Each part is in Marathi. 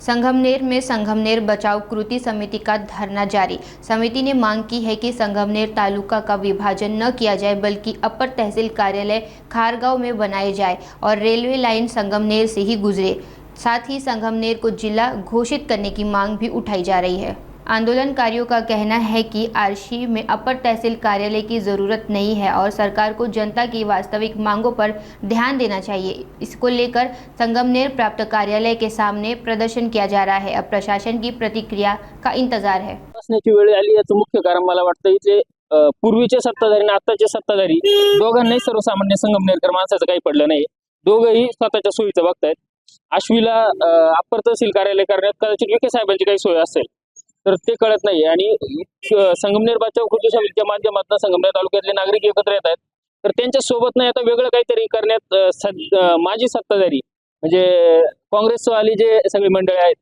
संगमनेर में संगमनेर बचाओ कृति समिति का धरना जारी। समिति ने मांग की है कि संगमनेर तालुका का विभाजन न किया जाए बल्कि अपर तहसील कार्यालय खारगांव में बनाए जाए और रेलवे लाइन संगमनेर से ही गुजरे। साथ ही संगमनेर को जिला घोषित करने की मांग भी उठाई जा रही है। आंदोलनकारियों का कहना है कि आरशी में अपर तहसील कार्यालय की ज़रूरत नहीं है और सरकार को जनता की वास्तविक मांगों पर ध्यान देना चाहिए। इसको लेकर संगमनेर प्राप्त कार्यालय के सामने प्रदर्शन किया जा रहा है। अब प्रशासन की प्रतिक्रिया का इंतजार है। वेळ आली याचं मुख्य कारण मला वाटतं इथे पूर्वीचे सत्ताधारी आणि आताचे सत्ताधारी दोघांनाही सर्वसामान्य संगमनेरकर माणसाचं काही पडलं नाही। दोघंही स्वतःच्या सोयीचं बघतायत। आश्वीला अप्पर तहसील कार्यालय करण्यात कदाचित विखे साहेबांची काही सोय असेल तर ते कळत नाही आणि संगमनेर बचाव कृती समितीच्या माध्यमातून संगमनेर तालुक्यातले नागरिक एकत्र येत आहेत। तर त्यांच्या सोबत नाही आता वेगळं काहीतरी करण्यात माजी सत्ताधारी म्हणजे काँग्रेसवाली जे सगळी मंडळी आहेत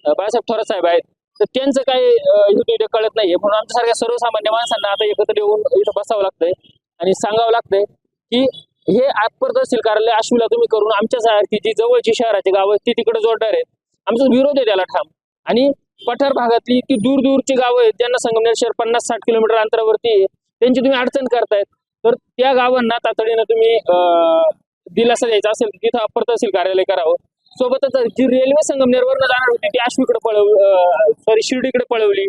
बाळासाहेब थोरात साहेब आहेत तर त्यांचं काय हेतू इथे कळत नाहीये। म्हणून आमच्यासारख्या सर्वसामान्य माणसांना आता एकत्र येऊन इथं बसावं लागतंय आणि सांगावं लागतंय की हे अप्पर तहसील कार्यालय आश्वीला तुम्ही करून आमच्यासारखी जी जवळची शहराची गावं ती तिकडे जोडणार आहेत। आमचा विरोध आहे त्याला ठाम। आणि पठार भागातली ती दूरची गावं आहेत ज्यांना संगमनेर शहर 50-60 किलोमीटर अंतरावरती आहे, त्यांची तुम्ही अडचण करतायत। तर त्या गावांना तातडीनं तुम्ही दिलासा द्यायचा असेल तिथं अप्पर तहसील कार्यालय करावं। सोबतच जी रेल्वे संगमनेरवरनं जाणार होती ती आश्वीकडे शिर्डीकडे पळवली।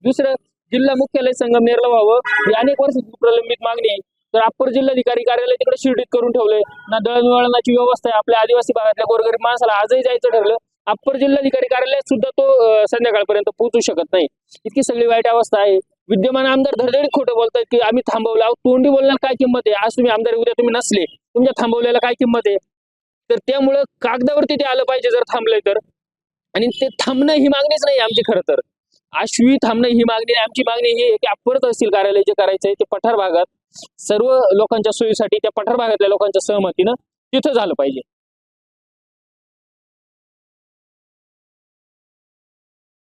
दुसरं जिल्हा मुख्यालय संगमनेरला व्हावं ही अनेक वर्षाची प्रलंबित मागणी आहे। तर अप्पर जिल्हाधिकारी कार्यालय तिकडे शिर्डीत करून ठेवलंय ना। दळणवळणाची व्यवस्था आहे आपल्या आदिवासी भागातल्या गोरगरीब माणसाला आजही जायचं ठरलं अप्पर जिल्हाधिकारी कार्यालयात सुद्धा तो संध्याकाळपर्यंत पोहोचू शकत नाही। इतकी सगळी वाईट अवस्था आहे। विद्यमान आमदार धडधडीत खोटं बोलतायत की आम्ही थांबवलं। तोंडी बोलण्याला काय किंमत आहे? आज तुम्ही आमदार उद्या तुम्ही नसले तुमच्या थांबवल्याला काय किंमत आहे? तर त्यामुळं कागदावरती ते आलं पाहिजे जर थांबलंय तर। आणि ते थांबणं ही मागणीच नाही आमची। खरं तर आश्वी थांबणं ही मागणी नाही आमची। मागणी ही आहे की अप्पर तहसील कार्यालय जे करायचंय ते पठार भागात सर्व लोकांच्या सोयीसाठी त्या पठार भागातल्या लोकांच्या सहमतीनं तिथं झालं पाहिजे।